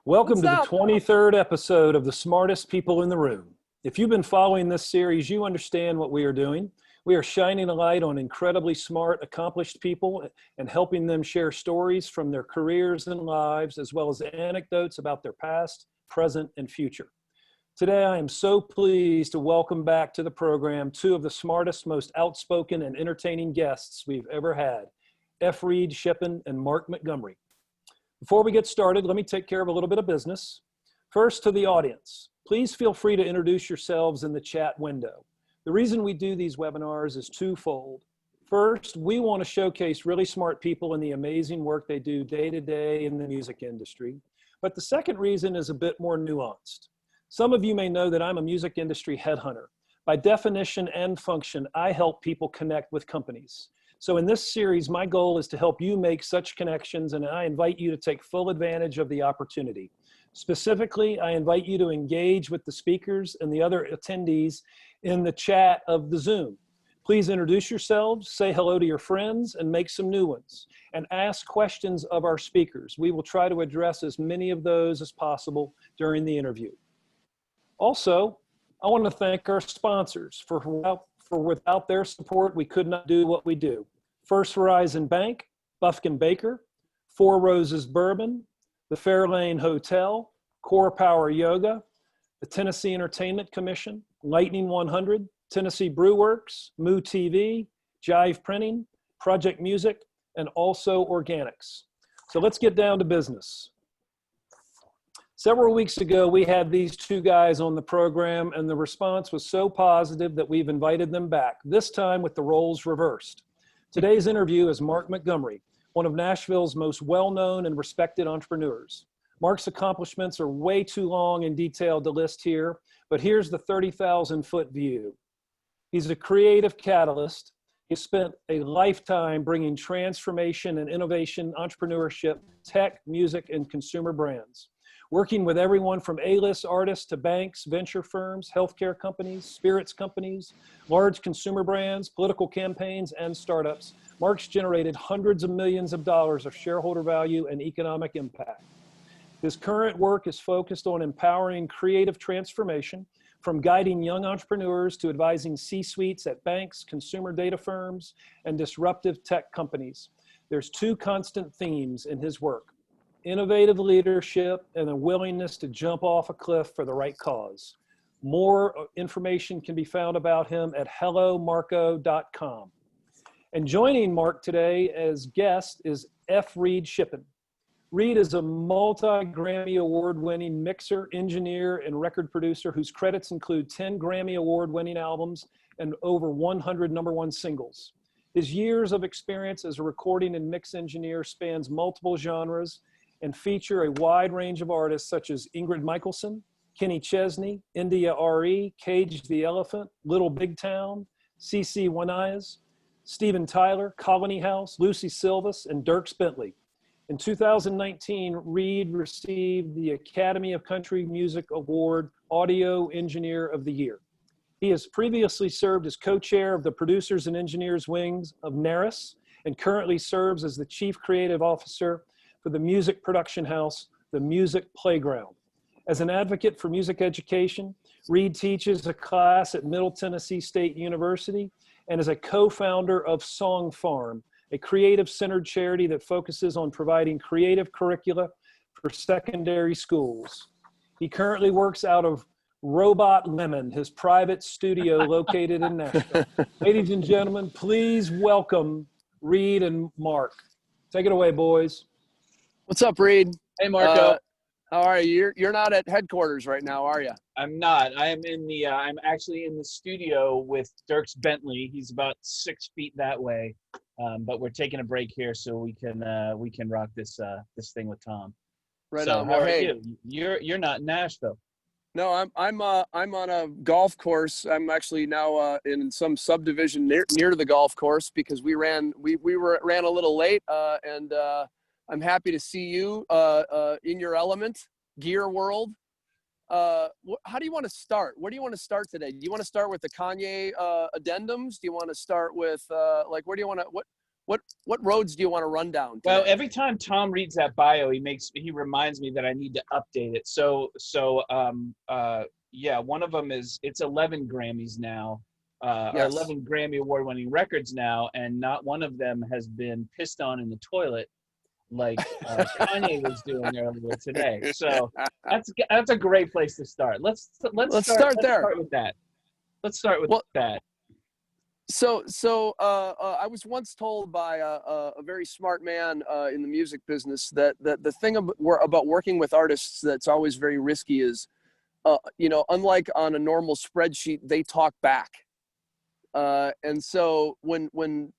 Welcome What's to the up? 23rd episode of The Smartest People in the Room. If you've been following this series, you understand what we are doing. We are shining a light on incredibly smart, accomplished people and helping them share stories from their careers and lives, as well as anecdotes about their past, present, and future. Today, I am so pleased to welcome back to the program two of the smartest, most outspoken, and entertaining guests we've ever had, Reid Shippen and Mark Montgomery. Before we get started, let me take care of a little bit of business. First, to the audience, please feel free to introduce yourselves in the chat window. The reason we do these webinars is twofold. First, we want to showcase really smart people and the amazing work they do day to day in the music industry. But the second reason is a bit more nuanced. Some of you may know that I'm a music industry headhunter. By definition and function, I help people connect with companies. So in this series, my goal is to help you make such connections, and I invite you to take full advantage of the opportunity. Specifically, I invite you to engage with the speakers and the other attendees in the chat of the Zoom. Please introduce yourselves, say hello to your friends, and make some new ones, and ask questions of our speakers. We will try to address as many of those as possible during the interview. Also, I want to thank our sponsors for without their support, we could not do what we do. First Horizon Bank, Bufkin Baker, Four Roses Bourbon, the Fairlane Hotel, Core Power Yoga, the Tennessee Entertainment Commission, Lightning 100, Tennessee Brew Works, Moo TV, Jive Printing, Project Music, and also Organics. So let's get down to business. Several weeks ago, we had these two guys on the program, and the response was so positive that we've invited them back, this time with the roles reversed. Today's interview is Mark Montgomery, one of Nashville's most well-known and respected entrepreneurs. Mark's accomplishments are way too long and detailed to list here, but here's the 30,000-foot view. He's a creative catalyst. He spent a lifetime bringing transformation and innovation, entrepreneurship, tech, music, and consumer brands. Working with everyone from A-list artists to banks, venture firms, healthcare companies, spirits companies, large consumer brands, political campaigns, and startups, Mark's generated hundreds of millions of dollars of shareholder value and economic impact. His current work is focused on empowering creative transformation, from guiding young entrepreneurs to advising C-suites at banks, consumer data firms, and disruptive tech companies. There's two constant themes in his work: innovative leadership and a willingness to jump off a cliff for the right cause. More information can be found about him at hellomarco.com. And joining Mark today as guest is Reid Shippen. Reid is a multi-Grammy award-winning mixer, engineer, and record producer whose credits include 10 Grammy award-winning albums and over 100 #1 singles. His years of experience as a recording and mix engineer spans multiple genres and feature a wide range of artists such as Ingrid Michaelson, Kenny Chesney, India R.E., Cage the Elephant, Little Big Town, CeCe Winans, Steven Tyler, Colony House, Lucy Silvas, and Dierks Bentley. In 2019, Reid received the Academy of Country Music Award Audio Engineer of the Year. He has previously served as co-chair of the Producers and Engineers Wings of NARIS and currently serves as the Chief Creative Officer for the music production house, The Music Playground. As an advocate for music education, Reid teaches a class at Middle Tennessee State University and is a co-founder of Song Farm, a creative-centered charity that focuses on providing creative curricula for secondary schools. He currently works out of Robot Lemon, his private studio located in Nashville. Ladies and gentlemen, please welcome Reid and Mark. Take it away, boys. What's up, Reid? Hey, Marco. How are you? You're not at headquarters right now, are you? I'm not. I am in the. I'm actually in the studio with Dierks Bentley. He's about 6 feet that way, but we're taking a break here so we can rock this this thing with Tom. Right so on. how are Hey, you? You're not in Nashville. No, I'm on a golf course. I'm actually now in some subdivision near the golf course because we ran a little late, and I'm happy to see you in your element, gear world. How do you want to start? Where do you want to start today? Do you want to start with the Kanye addendums? Do you want to start with where do you want to what roads do you want to run down today? Well, every time Tom reads that bio, he reminds me that I need to update it. Yeah, one of them is it's 11 Grammys now, or Yes. 11 Grammy award-winning records now, and not one of them has been pissed on in the toilet like Kanye was doing earlier today. So that's a great place to start. Let's start there. Let's start with that. Let's start with that. So I was once told by a very smart man in the music business that the thing about working with artists that's always very risky is, unlike on a normal spreadsheet, they talk back. And so when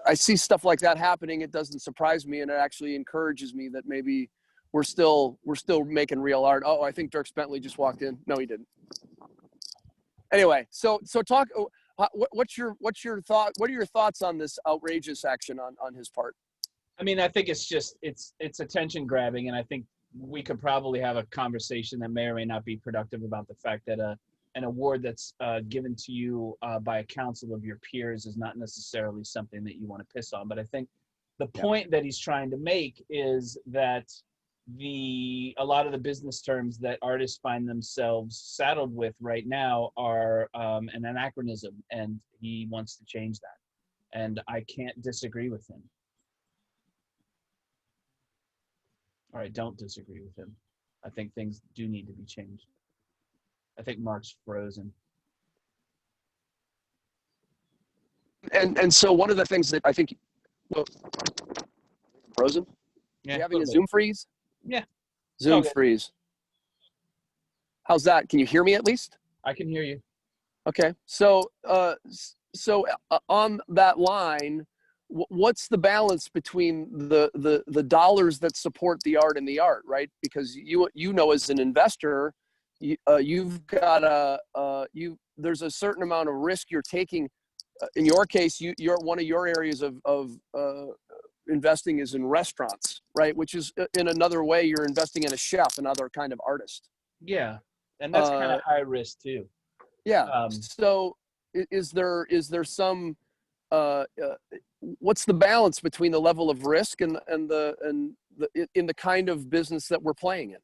I see stuff like that happening, it doesn't surprise me, and it actually encourages me that maybe we're still making real art. Oh, I think Dierks Bentley just walked in. No, he didn't. Anyway, so talk. What's your thought? What are your thoughts on this outrageous action on his part? I mean, I think it's attention grabbing, and I think we could probably have a conversation that may or may not be productive about the fact that an award that's given to you by a council of your peers is not necessarily something that you want to piss on. But I think the point that he's trying to make is that a lot of the business terms that artists find themselves saddled with right now are an anachronism, and he wants to change that. And I can't disagree with him. All right, don't disagree with him. I think things do need to be changed. I think Mark's frozen. And so one of the things that I think, frozen? Yeah, you having a Zoom freeze? Yeah. Zoom freeze. How's that? Can you hear me at least? I can hear you. Okay. So on that line, what's the balance between the dollars that support the art and the art, right? Because as an investor, you've got there's a certain amount of risk you're taking. In your case, you're one of your areas of investing is in restaurants, right? Which is in another way you're investing in a chef, another kind of artist. Yeah, and that's kind of high risk too. Yeah. So is there some what's the balance between the level of risk and the kind of business that we're playing in?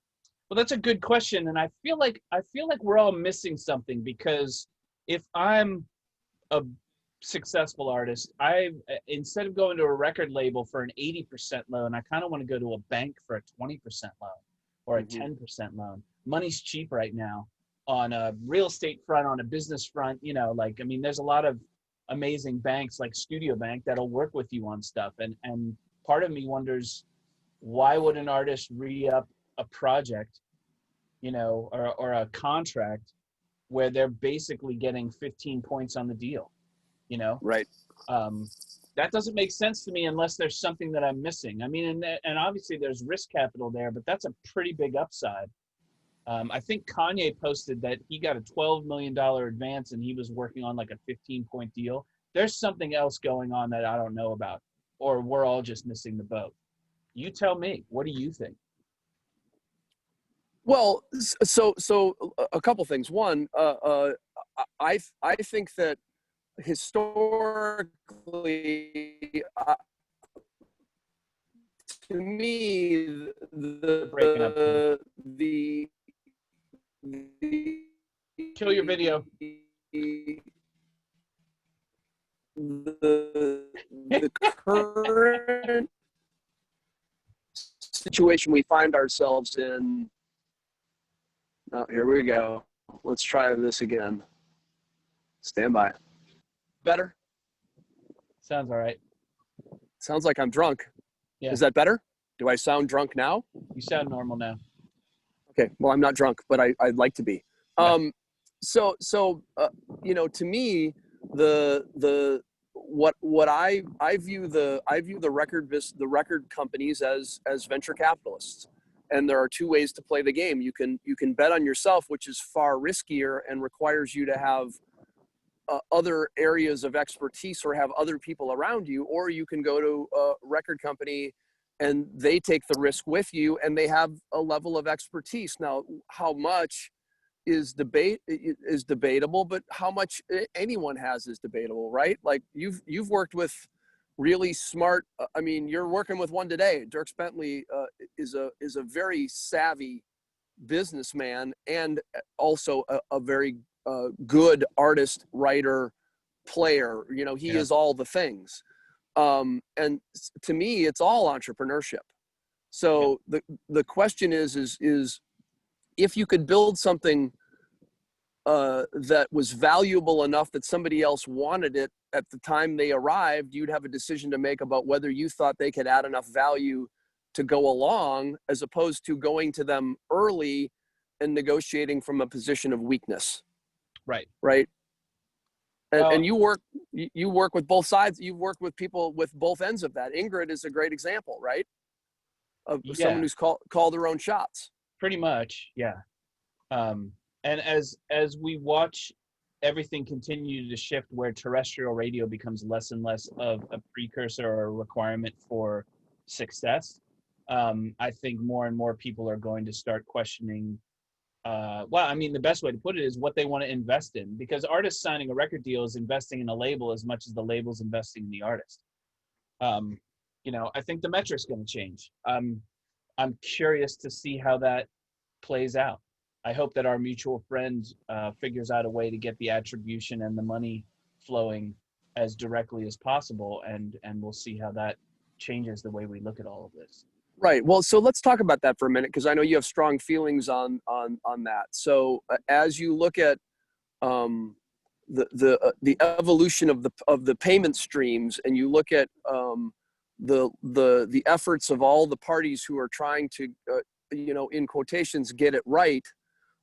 Well, that's a good question, and I feel like we're all missing something, because if I'm a successful artist, instead of going to a record label for an 80% loan, I kind of want to go to a bank for a 20% loan or a 10% loan. Money's cheap right now on a real estate front, on a business front. There's a lot of amazing banks like Studio Bank that'll work with you on stuff, and part of me wonders, why would an artist re-up a project, or a contract where they're basically getting 15 points on the deal, Right. That doesn't make sense to me unless there's something that I'm missing. I mean, and obviously there's risk capital there, but that's a pretty big upside. I think Kanye posted that he got a $12 million advance and he was working on like a 15-point deal. There's something else going on that I don't know about, or we're all just missing the boat. You tell me, what do you think? Well, so a couple things. One, I think that historically, to me, the Kill your video. The current situation we find ourselves in. Oh, here we go. Let's try this again. Stand by. Better? Sounds all right. Sounds like I'm drunk. Yeah. Is that better? Do I sound drunk now? You sound normal now. Okay. Well, I'm not drunk, but I'd like to be. Yeah. So to me, what I view the record companies as venture capitalists. And there are two ways to play the game. You can bet on yourself, which is far riskier and requires you to have other areas of expertise or have other people around you, or you can go to a record company and they take the risk with you and they have a level of expertise. Now, how much is debatable, but how much anyone has is debatable, right? Like you've worked with really smart. I mean, you're working with one today. Dirks Bentley is a very savvy businessman and also a very good artist, writer, player. You know, he Yeah. is all the things. And to me, it's all entrepreneurship. So the question is if you could build something that was valuable enough that somebody else wanted it at the time they arrived, you'd have a decision to make about whether you thought they could add enough value to go along, as opposed to going to them early and negotiating from a position of weakness. Right. Right. Well, And you work with both sides. You've worked with people with both ends of that. Ingrid is a great example, right? Of someone who's called their own shots. pretty much. Yeah. And as we watch everything continue to shift, where terrestrial radio becomes less and less of a precursor or a requirement for success, I think more and more people are going to start questioning. Well, I mean, the best way to put it is what they want to invest in, because artists signing a record deal is investing in a label as much as the label's investing in the artist. You know, I think the metric's going to change. I'm curious to see how that plays out. I hope that our mutual friend figures out a way to get the attribution and the money flowing as directly as possible, and we'll see how that changes the way we look at all of this. Right. Well, so let's talk about that for a minute, because I know you have strong feelings on that. So as you look at the evolution of the payment streams, and you look at the efforts of all the parties who are trying to in quotations get it right,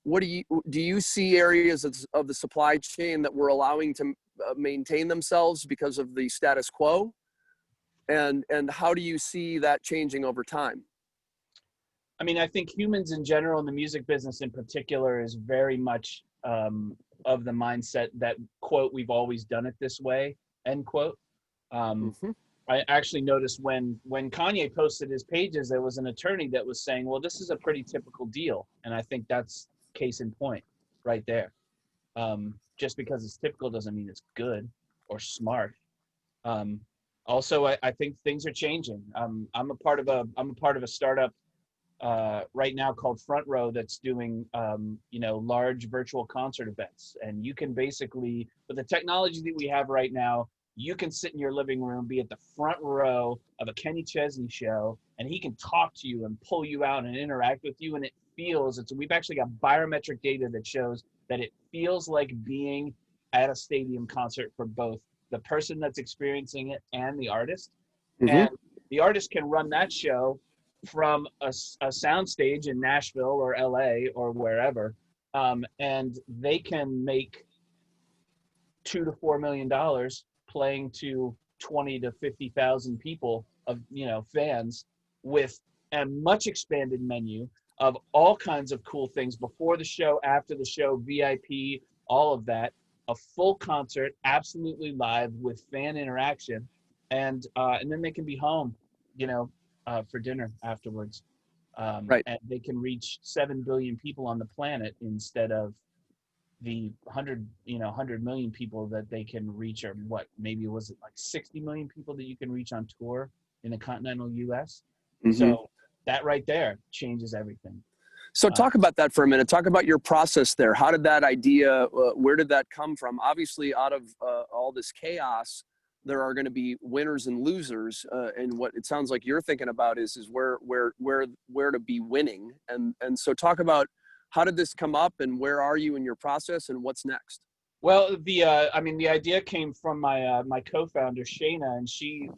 what do you see areas of the supply chain that we're allowing to maintain themselves because of the status quo? And how do you see that changing over time? I mean, I think humans in general, and the music business in particular, is very much of the mindset that, quote, we've always done it this way, end quote. I actually noticed when Kanye posted his pages, there was an attorney that was saying, well, this is a pretty typical deal. And I think that's case in point right there. Just because it's typical doesn't mean it's good or smart. Also, I think things are changing. I'm a part of a startup right now called Front Row that's doing large virtual concert events, and you can basically, with the technology that we have right now, you can sit in your living room, be at the front row of a Kenny Chesney show, and he can talk to you and pull you out and interact with you, and we've actually got biometric data that shows that it feels like being at a stadium concert for both the person that's experiencing it and the artist. And the artist can run that show from a soundstage in Nashville or LA or wherever, and they can make $2 to $4 million playing to 20 to 50,000 people of fans, with a much expanded menu of all kinds of cool things before the show, after the show, VIP, all of that. A full concert, absolutely live with fan interaction, and then they can be home, for dinner afterwards. Right. And they can reach 7 billion people on the planet instead of the 100 million people that they can reach, or maybe was it like 60 million people that you can reach on tour in the continental US? So that right there changes everything. So talk about that for a minute. Talk about your process there. How did that idea, where did that come from? Obviously, out of all this chaos, there are going to be winners and losers. And what it sounds like you're thinking about is where to be winning. And so talk about, how did this come up, and where are you in your process, and what's next? Well, the idea came from my co-founder Shayna, and she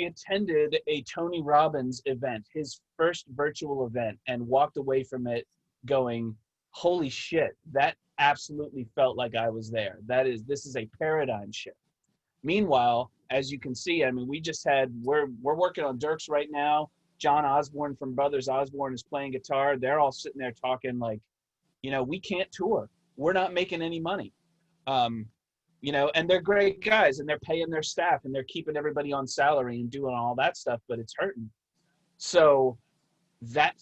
attended a Tony Robbins event, his first virtual event, and walked away from it going, "Holy shit, that absolutely felt like I was there. This is a paradigm shift." Meanwhile, as you can see, I mean, we're working on Dirks right now. John Osborne from Brothers Osborne is playing guitar. They're all sitting there talking like, we can't tour. We're not making any money. And they're great guys, and they're paying their staff, and they're keeping everybody on salary and doing all that stuff, but it's hurting. So that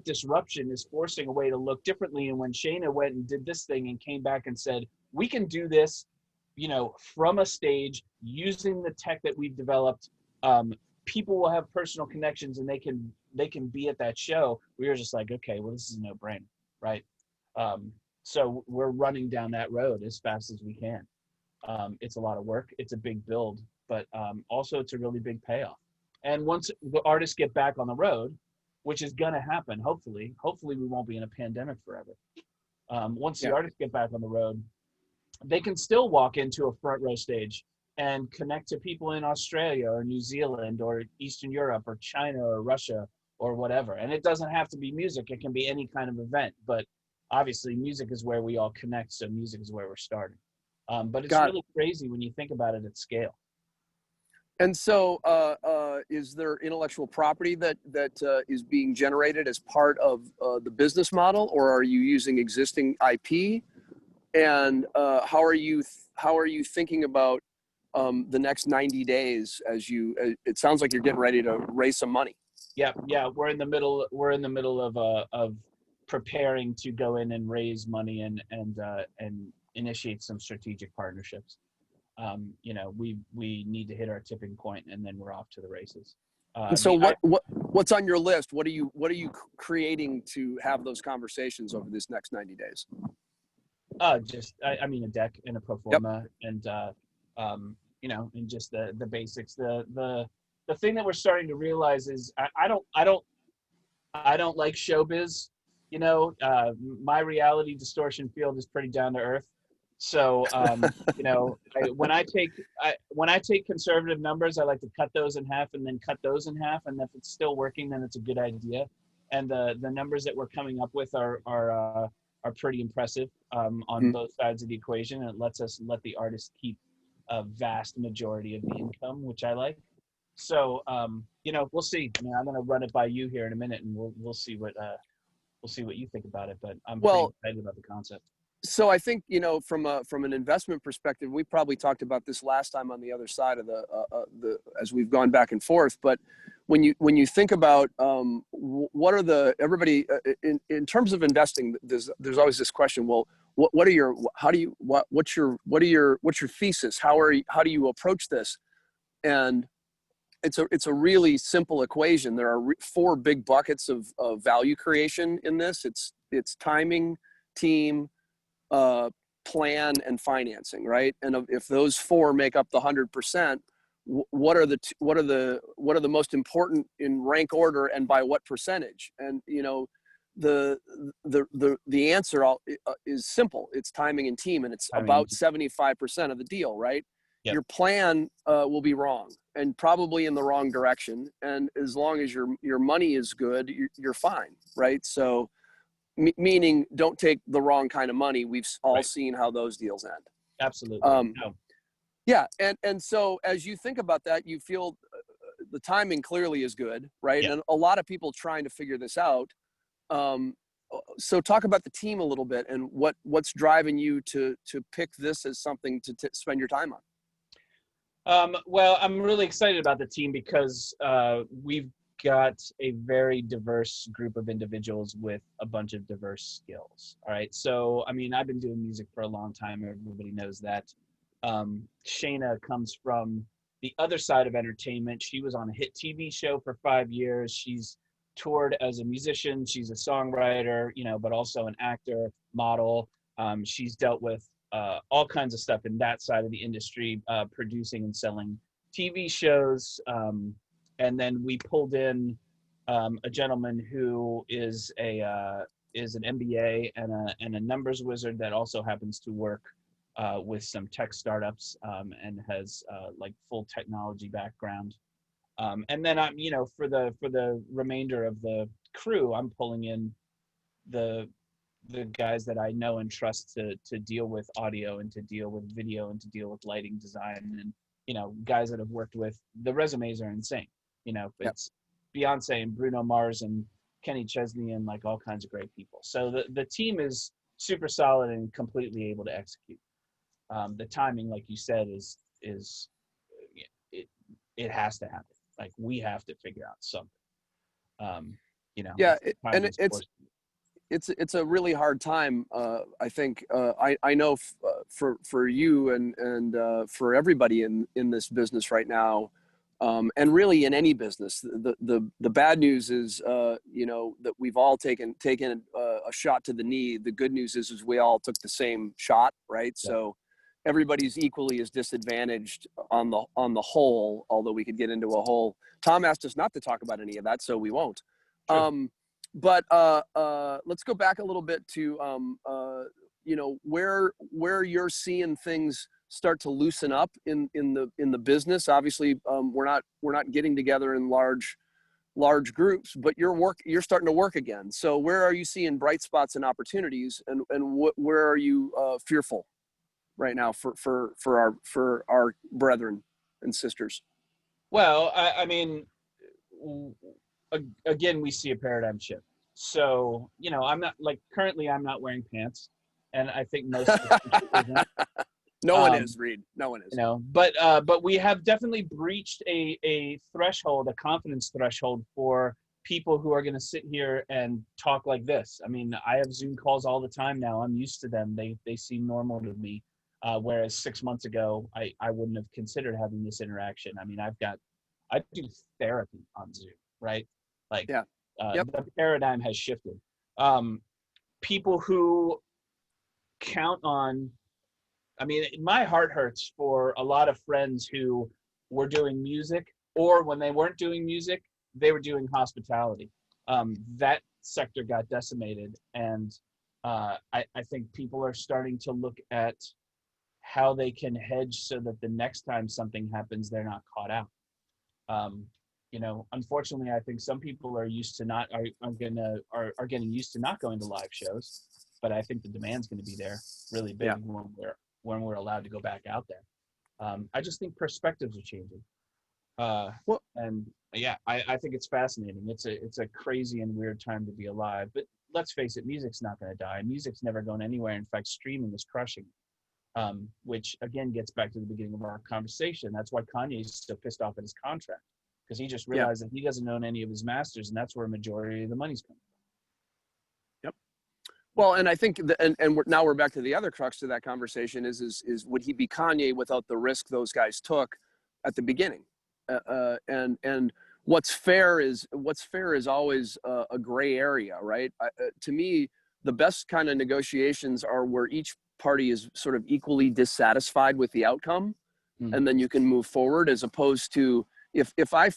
disruption is forcing a way to look differently. And when Shayna went and did this thing and came back and said, we can do this from a stage using the tech that we've developed. People will have personal connections and they can be at that show. We were just like, okay, well, this is a no-brainer, right? So we're running down that road as fast as we can. It's a lot of work. It's a big build, but also it's a really big payoff. And once the artists get back on the road, which is going to happen, hopefully we won't be in a pandemic forever. Once the artists get back on the road, they can still walk into a front row stage and connect to people in Australia or New Zealand or Eastern Europe or China or Russia or whatever. And it doesn't have to be music. It can be any kind of event, but obviously music is where we all connect. So music is where we're starting. But it's really crazy when you think about it at scale. And so is there intellectual property that is being generated as part of the business model, or are you using existing IP? And how are you thinking about the next 90 days as it sounds like you're getting ready to raise some money? Yeah. We're in the middle of preparing to go in and raise money and initiate some strategic partnerships. We need to hit our tipping point and then we're off to the races. And so what's on your list? What are you creating to have those conversations over this next 90 days? A deck and a pro forma and and just the basics. The thing that we're starting to realize is I don't like showbiz. My reality distortion field is pretty down to earth. So when I take conservative numbers, I like to cut those in half and then cut those in half, and if it's still working, then it's a good idea. And the numbers that we're coming up with are pretty impressive on both sides of the equation, and it lets us let the artist keep a vast majority of the income, which I like. So we'll see. I'm going to run it by you here in a minute, and we'll see what you think about it. But I'm pretty excited about the concept. So I think from an investment perspective, we probably talked about this last time on the other side of the as we've gone back and forth. But when you think about what are everybody in terms of investing, there's always this question. Well, what's your thesis? How do you approach this? And it's a really simple equation. There are 4 big buckets of value creation in this. It's timing, team, plan, and financing, right? And if those 4 make up the 100%, what are the most important in rank order and by what percentage? And the answer is simple. It's timing and team, and it's about 75% of the deal, right? Yep. Your plan will be wrong and probably in the wrong direction, and as long as your money is good, you're fine, right? So meaning don't take the wrong kind of money. We've all seen how those deals end. Absolutely. Yeah. And so as you think about that, you feel the timing clearly is good, right? Yep. And a lot of people trying to figure this out. So talk about the team a little bit and what's driving you to pick this as something to spend your time on. Well, I'm really excited about the team because we've got a very diverse group of individuals with a bunch of diverse skills. All right. So, I've been doing music for a long time. Everybody knows that. Shayna comes from the other side of entertainment. She was on a hit TV show for 5 years. She's toured as a musician. She's a songwriter, but also an actor, model. She's dealt with all kinds of stuff in that side of the industry, producing and selling TV shows. And then we pulled in a gentleman who is an MBA and a numbers wizard that also happens to work with some tech startups and has full technology background. And then I'm for the remainder of the crew, I'm pulling in the guys that I know and trust to deal with audio and to deal with video and to deal with lighting design, and guys that have worked with. The resumes are insane. It's Beyonce and Bruno Mars and Kenny Chesney and all kinds of great people. So the team is super solid and completely able to execute. The timing, like you said, is it has to happen. We have to figure out something. Yeah, it's a really hard time. I think I know for you and for everybody in this business right now, and really in any business. The bad news is that we've all taken a shot to the knee. The good news is we all took the same shot, right? Yeah. So everybody's equally as disadvantaged on the whole. Although we could get into a whole. Tom asked us not to talk about any of that, so we won't. Sure. But let's go back a little bit to where you're seeing things start to loosen up in the business. Obviously, we're not getting together in large groups, but you're starting to work again. So where are you seeing bright spots and opportunities, and where are you fearful right now for our brethren and sisters? Well, I mean, again, we see a paradigm shift. So, I'm not currently I'm not wearing pants, and I think most of the no one is, Reid. No one is. But we have definitely breached a threshold, a confidence threshold for people who are going to sit here and talk like this. I mean, I have Zoom calls all the time now. I'm used to them. They seem normal to me. Whereas 6 months ago, I wouldn't have considered having this interaction. I mean, I do therapy on Zoom, right? Yep. The paradigm has shifted. People who count on, I mean, my heart hurts for a lot of friends who were doing music, or when they weren't doing music, they were doing hospitality. That sector got decimated, and I think people are starting to look at how they can hedge so that the next time something happens, they're not caught out. Unfortunately, I think some people are used to are getting used to not going to live shows, but I think the demand's going to be there really big when we're allowed to go back out there. I just think perspectives are changing. I think it's fascinating. It's a crazy and weird time to be alive. But let's face it, music's not going to die. Music's never going anywhere. In fact, streaming is crushing. Which again gets back to the beginning of our conversation. That's why Kanye's so pissed off at his contract, because he just realized that he doesn't own any of his masters, and that's where a majority of the money's coming from. Yep. Well, and I think now we're back to the other crux of that conversation is would he be Kanye without the risk those guys took at the beginning? And what's fair is always a gray area, right? To me, the best kind of negotiations are where each party is sort of equally dissatisfied with the outcome, and then you can move forward, as opposed to if I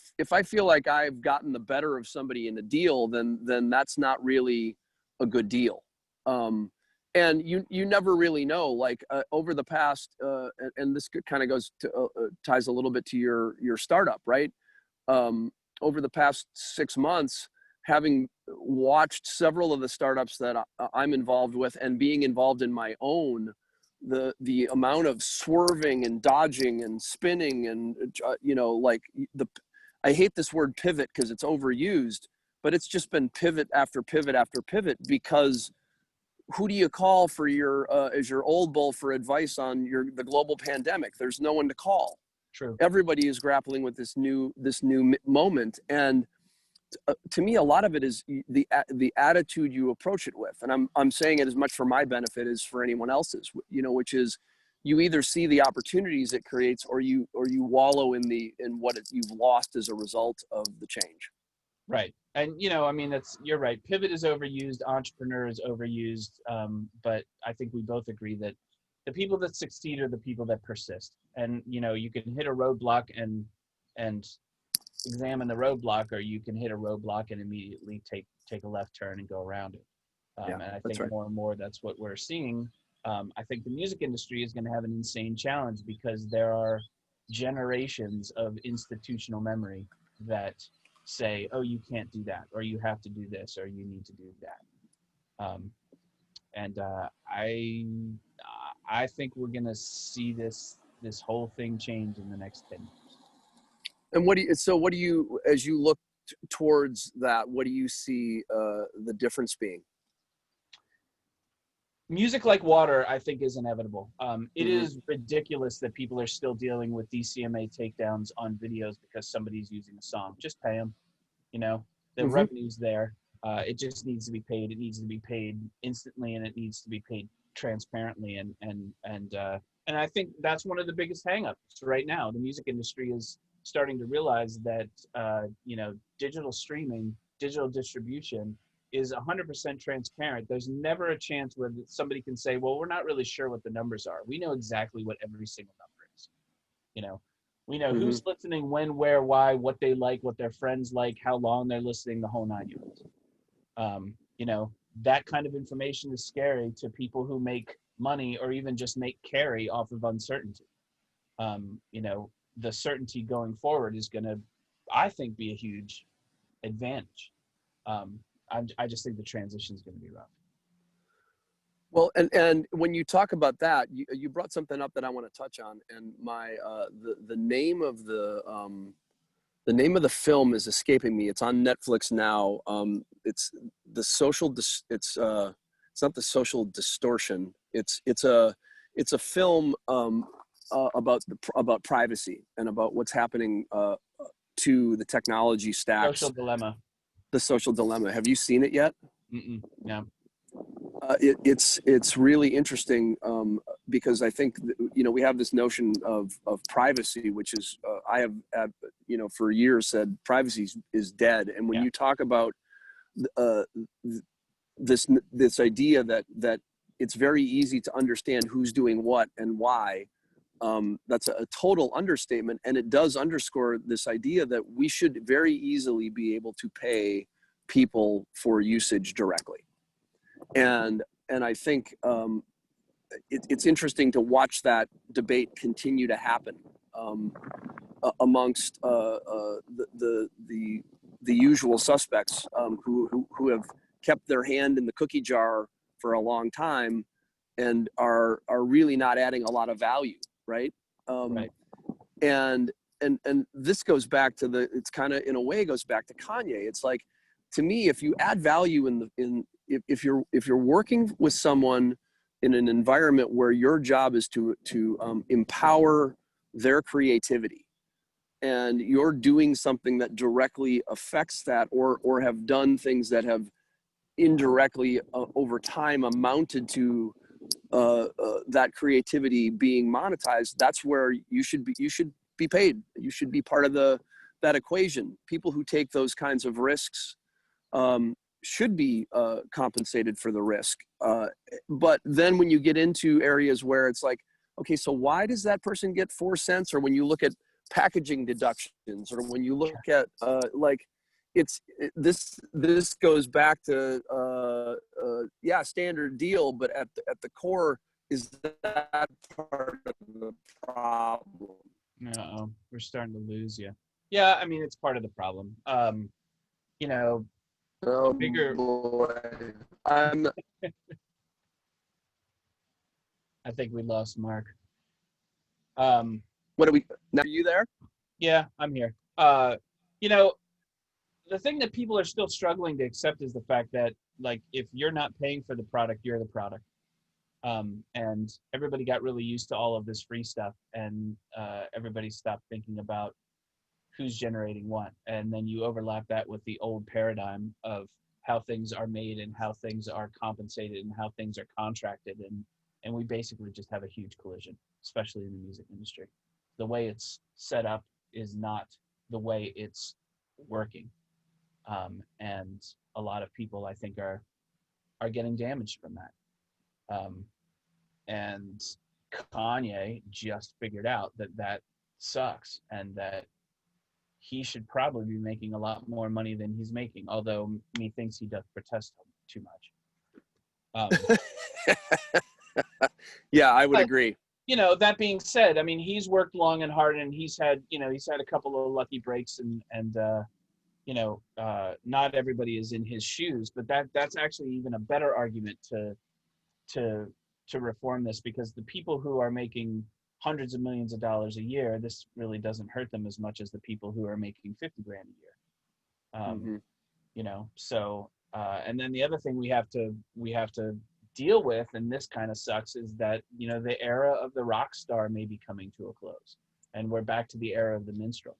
feel like I've gotten the better of somebody in a deal, then that's not really a good deal. And you never really know, over the past and this kind of goes to ties a little bit to your startup, right? Over the past 6 months, having watched several of the startups that I'm involved with and being involved in my own, the amount of swerving and dodging and spinning and, I hate this word pivot because it's overused, but it's just been pivot after pivot after pivot, because who do you call for as your old bull for advice on the global pandemic? There's no one to call. True. Everybody is grappling with this new moment. And to me, a lot of it is the attitude you approach it with, and I'm saying it as much for my benefit as for anyone else's. Which is, you either see the opportunities it creates, or you wallow in what you've lost as a result of the change. Right, and you're right. Pivot is overused. Entrepreneur is overused. But I think we both agree that the people that succeed are the people that persist. And you can hit a roadblock and examine the roadblock, or you can hit a roadblock and immediately take a left turn and go around it. And I think right. More and more that's what we're seeing. I think the music industry is going to have an insane challenge, because there are generations of institutional memory that say, oh, you can't do that, or you have to do this, or you need to do that. I think we're going to see this whole thing change in the next 10 years. And what do you, as you look towards that, what do you see the difference being? Music like water, I think, is inevitable. It is ridiculous that people are still dealing with DCMA takedowns on videos because somebody's using a song. Just pay them. The revenue's there. It just needs to be paid. It needs to be paid instantly, and it needs to be paid transparently. And I think that's one of the biggest hangups right now. The music industry is starting to realize that digital streaming, digital distribution is 100% transparent. There's never a chance where somebody can say, well, we're not really sure what the numbers are. We know exactly what every single number is. We know who's listening, when, where, why, what they like, what their friends like, how long they're listening, the whole 9 yards. That kind of information is scary to people who make money or even just make carry off of uncertainty. The certainty going forward is going to, I think, be a huge advantage. I just think the transition is going to be rough. Well, and when you talk about that, you brought something up that I want to touch on, and the name of the film is escaping me. It's on Netflix now. It's not The Social Distortion. It's a film about privacy and about what's happening to the technology stacks. Social Dilemma. The Social Dilemma. Have you seen it yet? No. It's really interesting because I think we have this notion of privacy, which is I have for years said privacy is dead. And when you talk about this idea that it's very easy to understand who's doing what and why, that's a total understatement, and it does underscore this idea that we should very easily be able to pay people for usage directly. And I think it's interesting to watch that debate continue to happen amongst the usual suspects who have kept their hand in the cookie jar for a long time and are really not adding a lot of value, right? Right. And this goes back to it's kind of in a way goes back to Kanye. It's like, to me, if you add value if you're working with someone in an environment where your job is to empower their creativity, and you're doing something that directly affects that, or have done things that have indirectly over time amounted to that creativity being monetized, that's where you should be paid. You should be part of that equation. People who take those kinds of risks should be compensated for the risk. But then when you get into areas where it's like, okay, so why does that person get 4 cents? Or when you look at packaging deductions, or when you look at this goes back to standard deal, but at the core is that part of the problem. No, we're starting to lose you. Yeah, I mean, it's part of the problem. Oh, bigger. Boy. I think we lost Mark. What are we now? Are you there? Yeah, I'm here. The thing that people are still struggling to accept is the fact that, like, if you're not paying for the product, you're the product. And everybody got really used to all of this free stuff, and everybody stopped thinking about who's generating what. And then you overlap that with the old paradigm of how things are made and how things are compensated and how things are contracted. And we basically just have a huge collision, especially in the music industry. The way it's set up is not the way it's working. And a lot of people, I think, are getting damaged from that. And Kanye just figured out that sucks, and that he should probably be making a lot more money than he's making, although methinks he does protest too much. Yeah, I would agree. That being said, I mean, he's worked long and hard, and he's had a couple of lucky breaks, and not everybody is in his shoes, but that's actually even a better argument to reform this, because the people who are making hundreds of millions of dollars a year, this really doesn't hurt them as much as the people who are making 50 grand a year. So and then the other thing we have to deal with, and this kind of sucks, is that the era of the rock star may be coming to a close, and we're back to the era of the minstrel.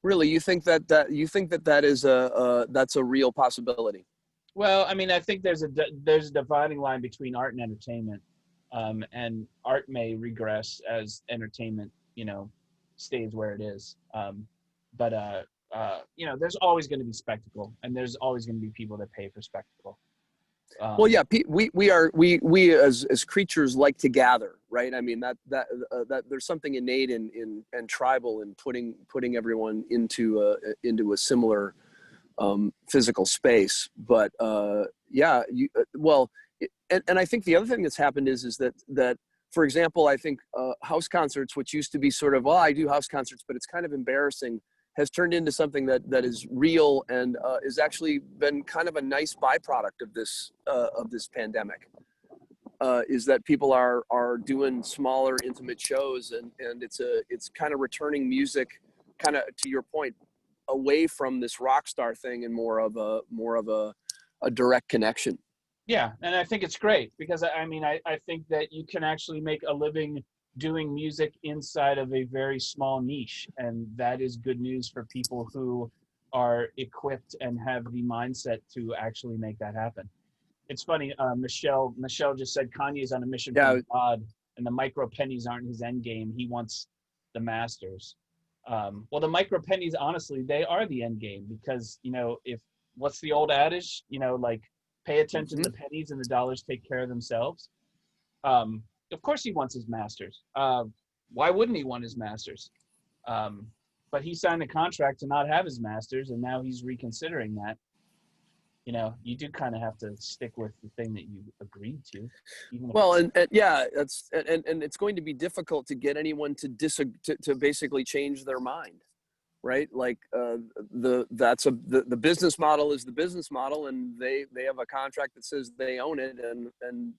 Really, you think that that is that's a real possibility? Well, I mean, I think there's a dividing line between art and entertainment, and art may regress as entertainment, stays where it is. But there's always going to be spectacle, and there's always going to be people that pay for spectacle. Well, yeah, we as creatures like to gather, right? I mean that there's something innate and tribal in putting everyone into a similar physical space. But yeah, and I think the other thing that's happened is that for example, I think house concerts, which used to be sort of, well, I do house concerts, but it's kind of embarrassing, has turned into something that is real and is actually been kind of a nice byproduct of this pandemic. Is that people are doing smaller, intimate shows, and it's kind of returning music, kind of to your point, away from this rock star thing and more of a direct connection. Yeah, and I think it's great because I mean, I think that you can actually make a living doing music inside of a very small niche, and that is good news for people who are equipped and have the mindset to actually make that happen. It's funny, Michelle just said Kanye's on a mission Yeah. from God, and the micro pennies aren't his end game. He wants the masters. Well, the micro pennies, honestly, they are the end game because if what's the old adage? Like pay attention to the pennies and the dollars take care of themselves. Of course, he wants his masters. Why wouldn't he want his masters? But he signed a contract to not have his masters, and now he's reconsidering that. You do kind of have to stick with the thing that you agreed to. Well, and yeah, and it's going to be difficult to get anyone to basically change their mind, right? Like the business model is the business model, and they have a contract that says they own it, and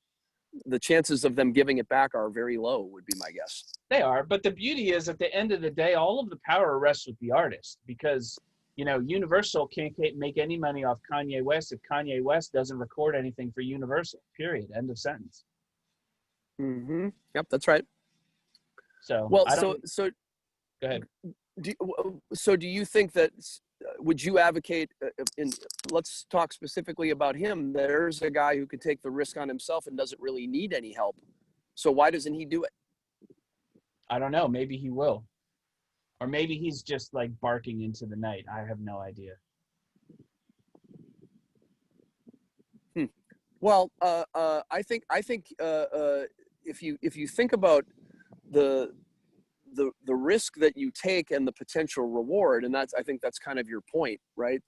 the chances of them giving it back are very low, would be my guess. They are, but the beauty is at the end of the day, all of the power rests with the artist because Universal can't make any money off Kanye West if Kanye West doesn't record anything for Universal. Period. End of sentence. Mm-hmm. Yep, that's right. So well, so go ahead. Do you think that would you advocate? Let's talk specifically about him. There's a guy who could take the risk on himself and doesn't really need any help. So why doesn't he do it? I don't know. Maybe he will. Or maybe he's just like barking into the night. I have no idea. Well, I think if you think about the risk that you take and the potential reward, and I think that's kind of your point, right?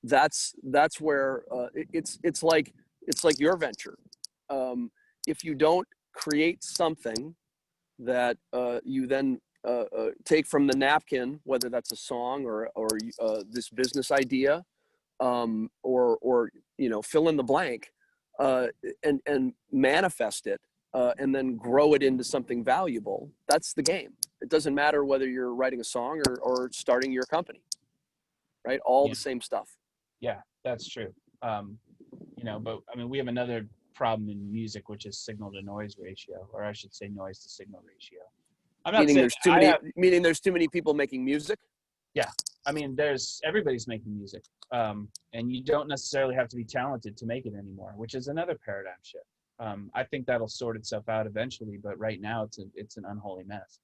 That's where it's like your venture. If you don't create something that you then take from the napkin, whether that's a song or this business idea, or fill in the blank, and manifest it, and then grow it into something valuable. That's the game. It doesn't matter whether you're writing a song or starting your company, right? All the same stuff. Yeah, that's true. But I mean, we have another problem in music, which is signal to noise ratio, or I should say noise to signal ratio. I'm not meaning there's too many people making music. Yeah, I mean, everybody's making music, and you don't necessarily have to be talented to make it anymore, which is another paradigm shift. I think that'll sort itself out eventually, but right now it's an unholy mess.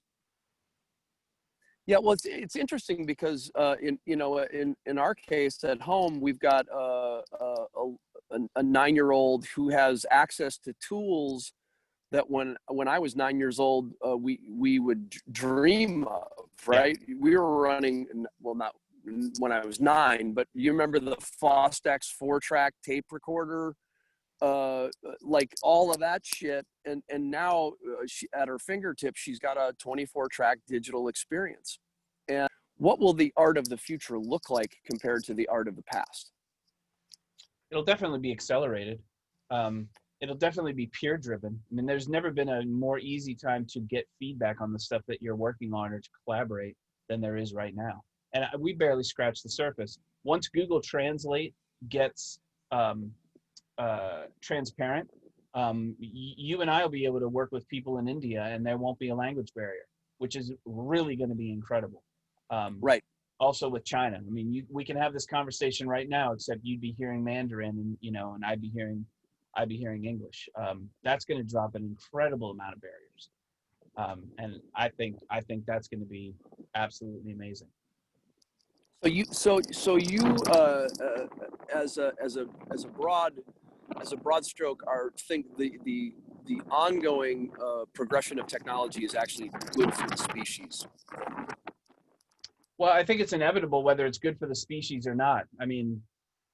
Yeah, well, it's interesting because in our case at home, we've got a 9-year-old who has access to tools that when I was 9 years old, we would dream of, right? Yeah. We were running, well, not when I was 9, but you remember the Fostex 4-track tape recorder, like all of that shit. And now at her fingertips, she's got a 24-track digital experience. And what will the art of the future look like compared to the art of the past? It'll definitely be accelerated. It'll definitely be peer driven. I mean, there's never been a more easy time to get feedback on the stuff that you're working on or to collaborate than there is right now. And we barely scratched the surface. Once Google Translate gets transparent, you and I will be able to work with people in India and there won't be a language barrier, which is really going to be incredible. Right. Also with China. I mean, we can have this conversation right now, except you'd be hearing Mandarin, and and I'd be hearing English. That's going to drop an incredible amount of barriers, and I think that's going to be absolutely amazing. So you as a broad stroke think the ongoing progression of technology is actually good for the species. Well, I think it's inevitable whether it's good for the species or not. I mean,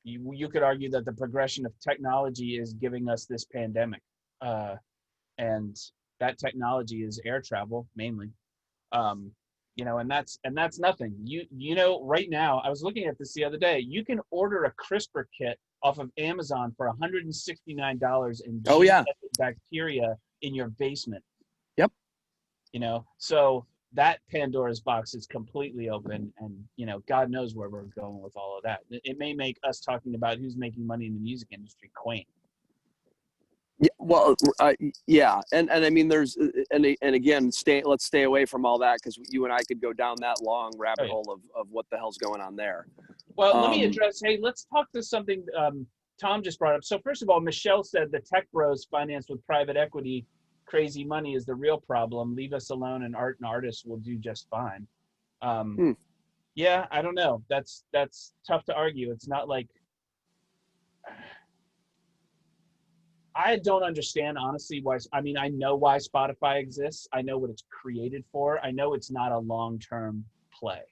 you could argue that the progression of technology is giving us this pandemic, and that technology is air travel mainly. And that's nothing. Right now, I was looking at this the other day. You can order a CRISPR kit off of Amazon for $169 and bacteria in your basement. Yep. So that Pandora's box is completely open, and God knows where we're going with all of that. It may make us talking about who's making money in the music industry quaint. Yeah, well, yeah, and I mean, there's and again, let's stay away from all that, because you and I could go down that long rabbit hole of what the hell's going on there. Well, let me address. Hey, let's talk to something Tom just brought up. So first of all, Michelle said the tech bros financed with private equity, crazy money is the real problem. Leave us alone, and art and artists will do just fine. Yeah, I don't know. That's tough to argue. It's not like. I don't understand, honestly, why. I mean, I know why Spotify exists. I know what it's created for. I know it's not a long-term play.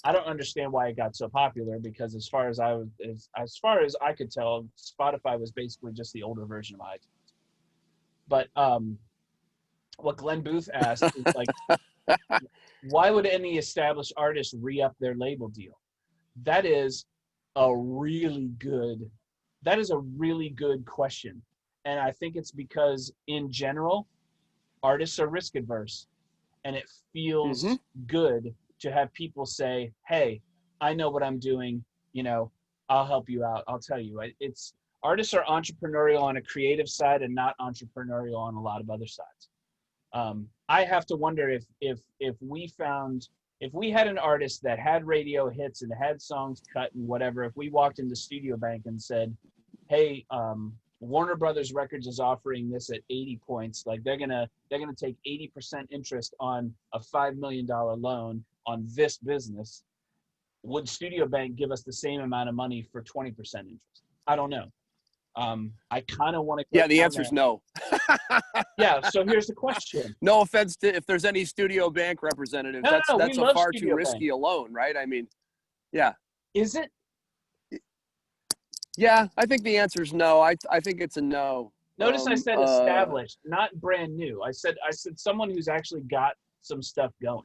I don't understand why it got so popular, because as far as I could tell, Spotify was basically just the older version of iTunes. But what Glenn Booth asked is like, why would any established artist re-up their label deal? That is a really good question. And I think it's because in general, artists are risk adverse, and it feels good to have people say, hey, I know what I'm doing. I'll help you out. I'll tell you. Artists are entrepreneurial on a creative side and not entrepreneurial on a lot of other sides. I have to wonder if we had an artist that had radio hits and had songs cut and whatever, if we walked into Studio Bank and said, hey, Warner Brothers Records is offering this at 80 points, like they're gonna take 80% interest on a $5 million loan on this business, would Studio Bank give us the same amount of money for 20% interest? I don't know. I kind of want to. Yeah, the answer is no. Yeah. So here's the question. No offense to if there's any Studio Bank representatives. That's a far too risky a loan, right? I mean, yeah. Is it? Yeah, I think the answer is no. I think it's a no. Notice I said established, not brand new. I said someone who's actually got some stuff going.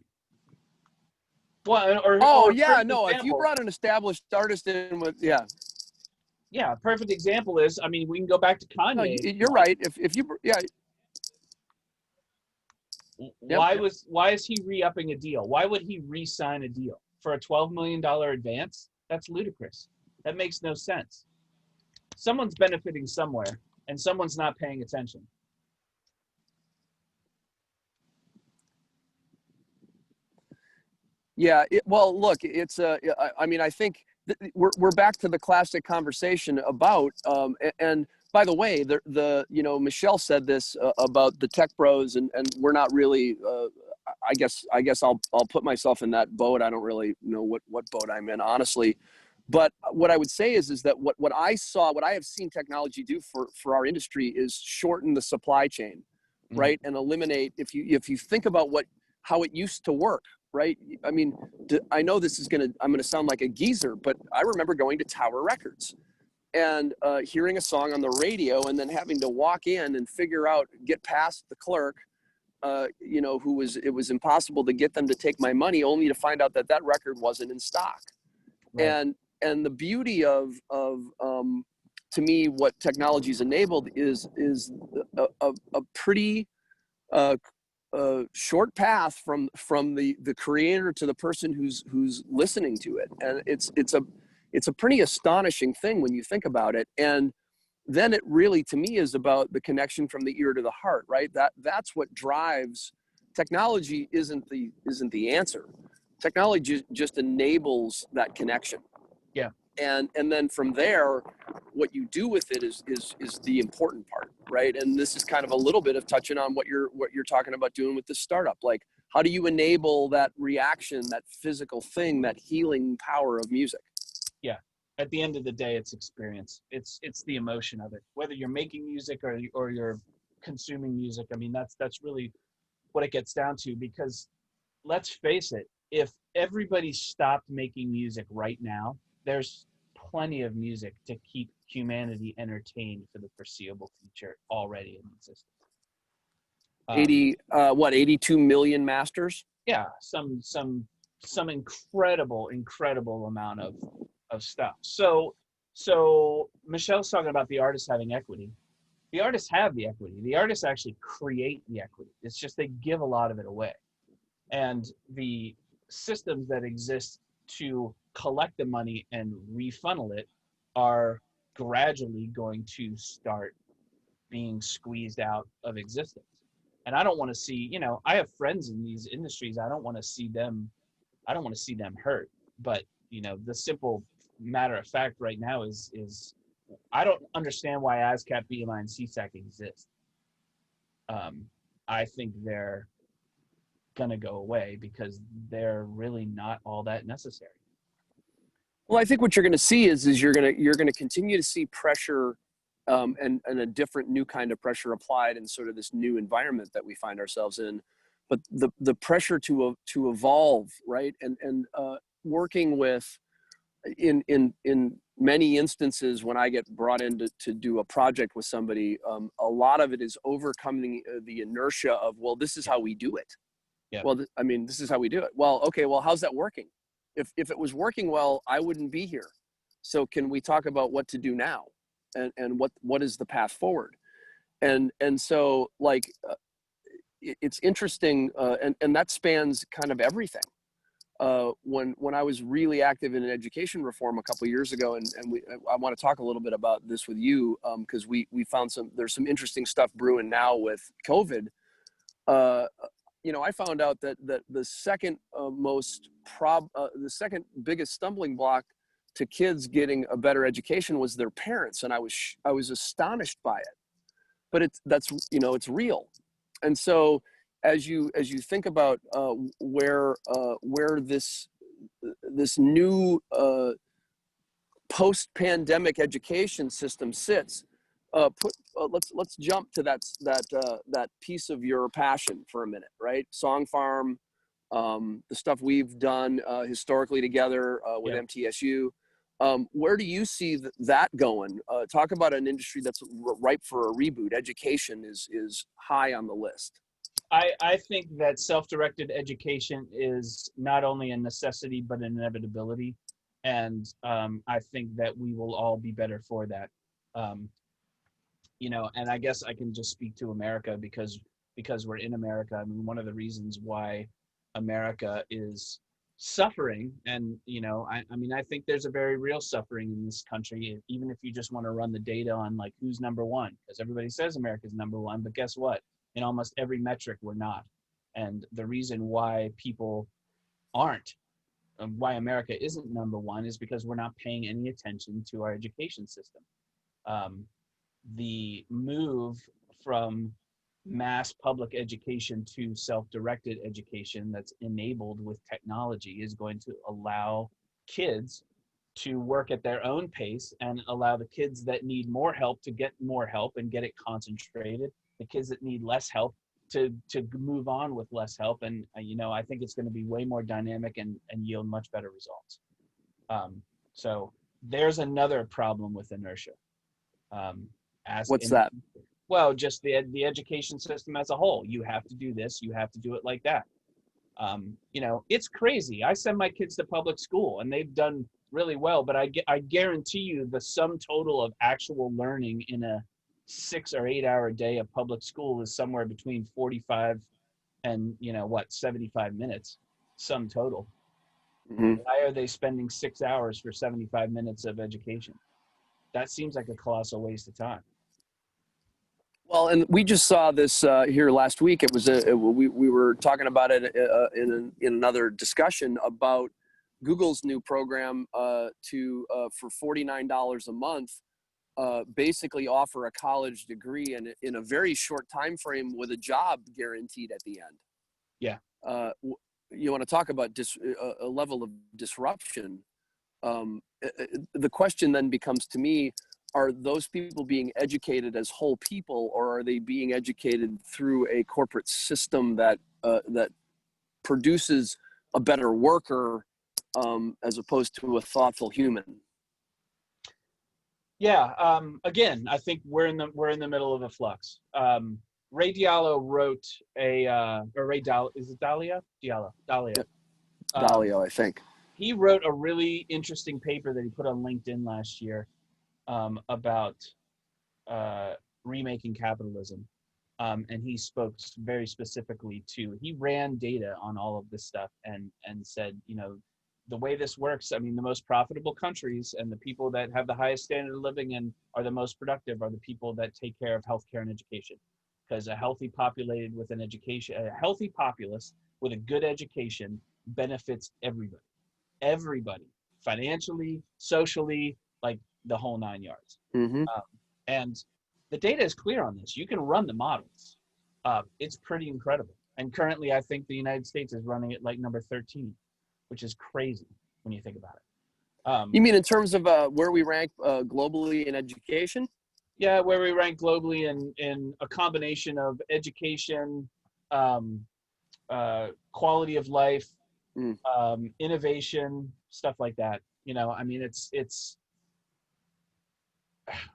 Well, if you brought an established artist in with Yeah, a perfect example is, I mean, we can go back to Kanye. No, you're right. If you Why is he re-upping a deal? Why would he re-sign a deal for a $12 million advance? That's ludicrous. That makes no sense. Someone's benefiting somewhere, and someone's not paying attention. Yeah. Well, look, it's I mean, I think we're back to the classic conversation about and by the way, Michelle said this about the tech bros, and we're not really. I guess I'll put myself in that boat. I don't really know what boat I'm in, honestly. But what I would say is that what I have seen technology do for our industry is shorten the supply chain, right, and eliminate. If you think about how it used to work, right? I mean, I know I'm gonna sound like a geezer, but I remember going to Tower Records and hearing a song on the radio, and then having to walk in and get past the clerk, it was impossible to get them to take my money, only to find out that record wasn't in stock. Right. And the beauty of to me, what technology's enabled is a pretty short path from the creator to the person who's listening to it, and it's a pretty astonishing thing when you think about it. And then it really, to me, is about the connection from the ear to the heart, right? That's what drives technology. Isn't the answer. Technology just enables that connection. Yeah. And then from there, what you do with it is the important part, right? And this is kind of a little bit of touching on what you're talking about doing with this startup. Like, how do you enable that reaction, that physical thing, that healing power of music? Yeah. At the end of the day, it's experience. It's the emotion of it. Whether you're making music or you're consuming music, I mean, that's really what it gets down to. Because let's face it, if everybody stopped making music right now, there's plenty of music to keep humanity entertained for the foreseeable future already in existence. 82 million masters? Yeah, some incredible amount of stuff. So Michelle's talking about the artists having equity. The artists have the equity. The artists actually create the equity. It's just they give a lot of it away. And the systems that exist to collect the money and refunnel it are gradually going to start being squeezed out of existence. And I don't want to see, I have friends in these industries. I don't want to see them hurt. But, the simple matter of fact right now is I don't understand why ASCAP, BMI, and CSAC exist. I think they're going to go away because they're really not all that necessary. Well, I think what you're going to see is you're going to continue to see pressure, and a different new kind of pressure applied in sort of this new environment that we find ourselves in. But the pressure to evolve, right, and working with in many instances when I get brought in to do a project with somebody, a lot of it is overcoming the inertia of, well, this is how we do it. Yeah. Well, this is how we do it. Well, okay, well, how's that working? If it was working well, I wouldn't be here. So can we talk about what to do now, and what is the path forward? And so like it's interesting, and that spans kind of everything. When I was really active in education reform a couple of years ago, and I want to talk a little bit about this with you, because we found there's some interesting stuff brewing now with COVID. I found out that the second the second biggest stumbling block to kids getting a better education was their parents, and I was astonished by it. But it's real, and so as you think about where this new post-pandemic education system sits, let's jump to that piece of your passion for a minute, right? Song Farm, the stuff we've done historically together with MTSU. Where do you see that going? Talk about an industry that's ripe for a reboot. Education is high on the list. I think that self-directed education is not only a necessity, but an inevitability. And I think that we will all be better for that. And I guess I can just speak to America because we're in America. I mean, one of the reasons why America is suffering, and I think there's a very real suffering in this country, even if you just want to run the data on like who's number one, because everybody says America's number one, but guess what? In almost every metric, we're not. And the reason why people aren't, why America isn't number one, is because we're not paying any attention to our education system. The move from mass public education to self-directed education that's enabled with technology is going to allow kids to work at their own pace and allow the kids that need more help to get more help and get it concentrated, the kids that need less help to move on with less help. And I think it's going to be way more dynamic and yield much better results. So there's another problem with inertia. What's that? Well, just the education system as a whole. You have to do this, you have to do it like that. It's crazy. I send my kids to public school and they've done really well, but I guarantee you the sum total of actual learning in a 6 or 8 hour day of public school is somewhere between 45 and 75 minutes sum total. Mm-hmm. Why are they spending 6 hours for 75 minutes of education? That seems like a colossal waste of time. Well, and we just saw this here last week. It was we were talking about it in another discussion about Google's new program for $49 a month, basically offer a college degree in a very short time frame with a job guaranteed at the end. Yeah. You want to talk about a level of disruption? The question then becomes to me: are those people being educated as whole people, or are they being educated through a corporate system that produces a better worker as opposed to a thoughtful human? Yeah. Again, I think we're in the middle of a flux. Ray Diallo wrote or Ray Diallo, is it Dahlia? Diallo. Yeah. Dalio, I think. He wrote a really interesting paper that he put on LinkedIn last year about remaking capitalism. And he spoke very specifically he ran data on all of this stuff and said, the way this works, I mean, the most profitable countries and the people that have the highest standard of living and are the most productive are the people that take care of healthcare and education. Because a healthy populated with an education, a healthy populace with a good education benefits everybody, financially, socially, like the whole 9 yards. Mm-hmm. And the data is clear on this. You can run the models. It's pretty incredible. And currently, I think the United States is running it like number 13, which is crazy when you think about it. You mean in terms of where we rank globally in education? Yeah, where we rank globally in a combination of education, quality of life, innovation, stuff like that. I mean, it's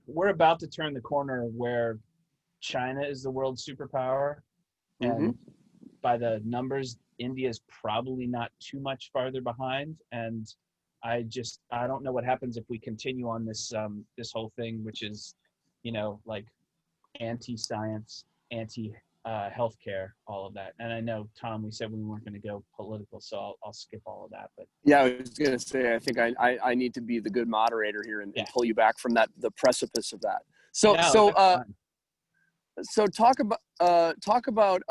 we're about to turn the corner where China is the world superpower, and by the numbers, India is probably not too much farther behind. And I don't know what happens if we continue on this whole thing, which is, like anti-science, anti-healthcare, all of that. And I know, Tom, we said we weren't going to go political, so I'll skip all of that. But yeah, I was going to say, I think I need to be the good moderator here and pull you back from the precipice of that. So talk about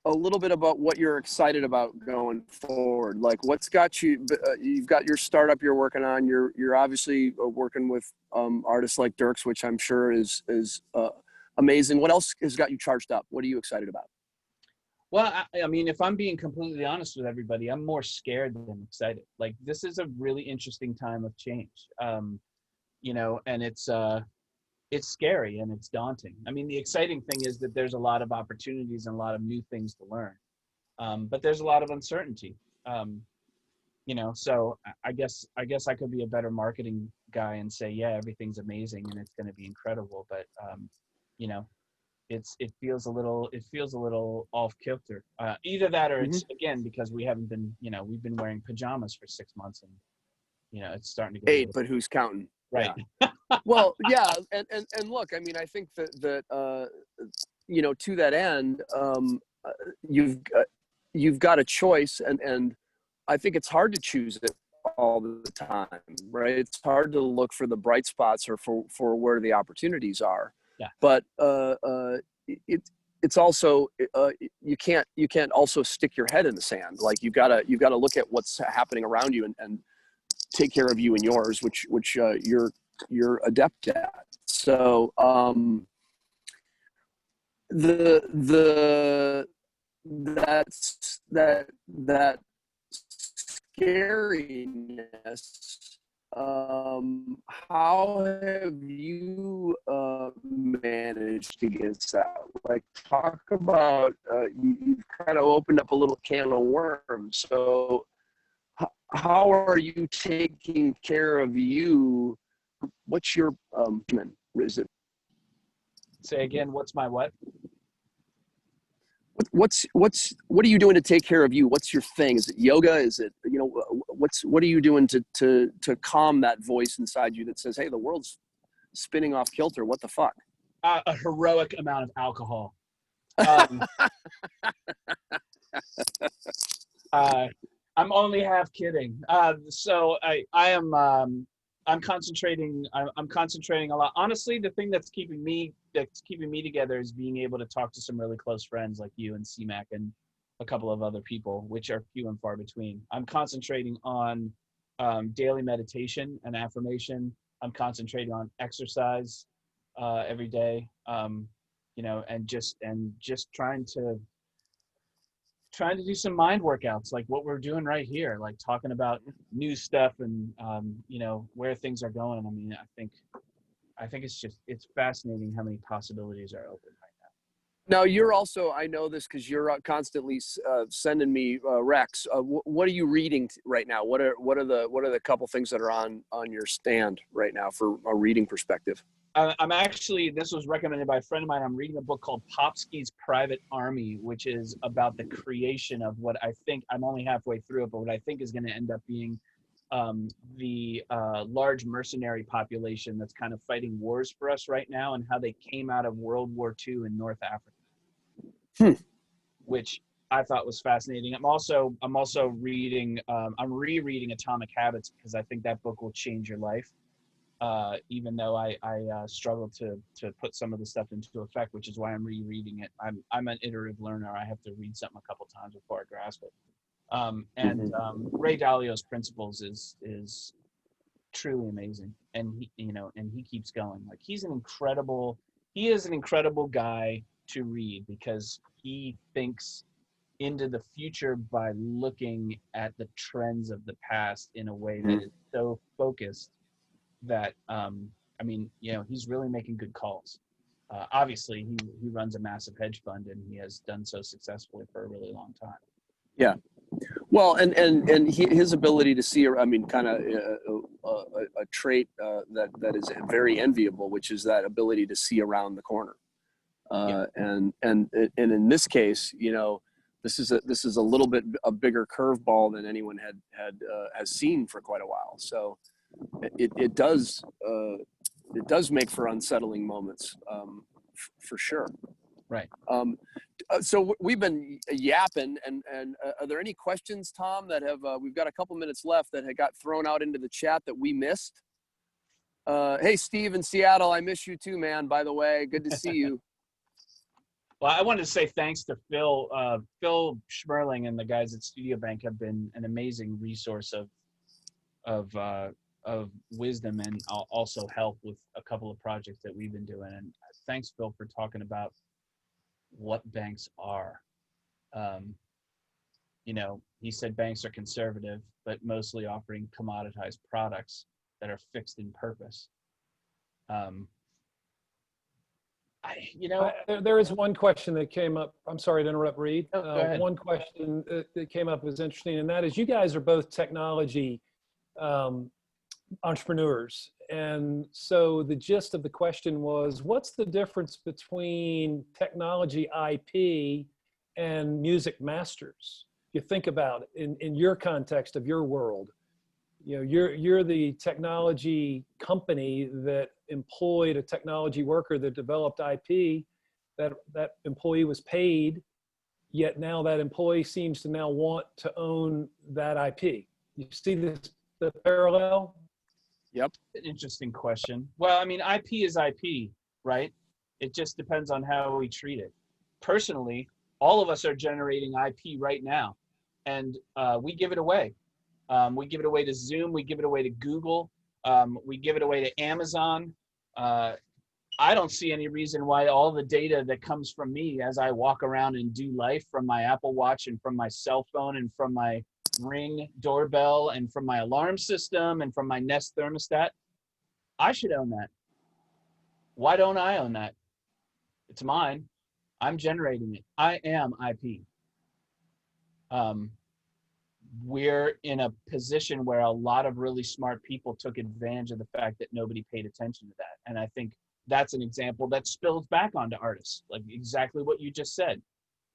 a little bit about what you're excited about going forward. Like, what's got you? You've got your startup you're working on. You're obviously working with artists like Dirks, which I'm sure is amazing. What else has got you charged up? What are you excited about? Well, I mean, if I'm being completely honest with everybody, I'm more scared than excited. Like, this is a really interesting time of change, and it's scary and it's daunting. I mean, the exciting thing is that there's a lot of opportunities and a lot of new things to learn, but there's a lot of uncertainty. So I guess I could be a better marketing guy and say, yeah, everything's amazing and it's going to be incredible, but it feels a little off kilter. Either that or it's again because we haven't been, we've been wearing pajamas for 6 months and it's starting to get 8, but who's counting? Right. Yeah. Well, yeah, and look, I mean, I think that to that end, you've got a choice, and I think it's hard to choose it all the time, right? It's hard to look for the bright spots or for where the opportunities are. Yeah. But it's also you can't also stick your head in the sand. Like you've got to look at what's happening around you and take care of you and yours, which you're adept at. So that scariness. How have you managed against that? Like, talk about you've kind of opened up a little can of worms. So how are you taking care of you? What's your is it? Say again, what's my what? What are you doing to take care of you? What's your thing? Is it yoga? Is it, what are you doing to calm that voice inside you that says, hey, the world's spinning off kilter. What the fuck? A heroic amount of alcohol. I'm only half kidding. So I am, I'm concentrating. I'm concentrating a lot. Honestly, the thing that's keeping me together is being able to talk to some really close friends like you and CMAC and a couple of other people, which are few and far between. I'm concentrating on daily meditation and affirmation. I'm concentrating on exercise every day. You know, and just trying to do some mind workouts like what we're doing right here, like talking about new stuff and you know, where things are going. I mean, I think it's fascinating how many possibilities are open right Now you're also, I know this because you're constantly sending me recs. What are you reading right now? What are the couple things that are on your stand right now for a reading perspective? I'm actually, this was recommended by a friend of mine. I'm reading a book called Popsky's Private Army, which is about the creation of what I think, I'm only halfway through it, but what I think is going to end up being the large mercenary population that's kind of fighting wars for us right now, and how they came out of World War II in North Africa, which I thought was fascinating. I'm also reading, I'm rereading Atomic Habits because I think that book will change your life. Even though I struggle to put some of the stuff into effect, which is why I'm rereading it. I'm an iterative learner. I have to read something a couple times before I grasp it. Ray Dalio's Principles is truly amazing, and he keeps going. Like he is an incredible guy to read because he thinks into the future by looking at the trends of the past in a way that is so focused that I mean, you know, he's really making good calls. Obviously, he runs a massive hedge fund, and he has done so successfully for a really long time. Yeah, well, and his ability to see, I mean, kind of a trait that is very enviable, which is that ability to see around the corner. And in this case, you know, this is a little bit a bigger curveball than anyone has seen for quite a while. So it does make for unsettling moments, for sure. Right. So we've been yapping, and are there any questions, Tom, that have we've got a couple minutes left that had got thrown out into the chat that we missed? Hey, Steve in Seattle, I miss you too, man. By the way, good to see you. Well, I wanted to say thanks to Phil Schmerling and the guys at Studio Bank have been an amazing resource of wisdom and also help with a couple of projects that we've been doing. And thanks, Phil, for talking about what banks are. You know, he said banks are conservative, but mostly offering commoditized products that are fixed in purpose. There is one question that came up. I'm sorry to interrupt, Reid. Go ahead. One question that came up was interesting, and that is you guys are both technology entrepreneurs. And so the gist of the question was, what's the difference between technology IP and music masters? You think about it in your context of your world. You know, you're the technology company that employed a technology worker that developed IP. That employee was paid, yet now that employee seems to now want to own that IP. You see the parallel? Yep. An interesting question. Well, I mean, IP is IP, right? It just depends on how we treat it. Personally, all of us are generating IP right now, and we give it away. We give it away to Zoom. We give it away to Google. We give it away to Amazon. I don't see any reason why all the data that comes from me as I walk around and do life, from my Apple Watch and from my cell phone and from my Ring doorbell and from my alarm system and from my Nest thermostat, I should own that. Why don't I own that? It's mine. I'm generating it. I am IP. We're in a position where a lot of really smart people took advantage of the fact that nobody paid attention to that. And I think that's an example that spills back onto artists, like exactly what you just said.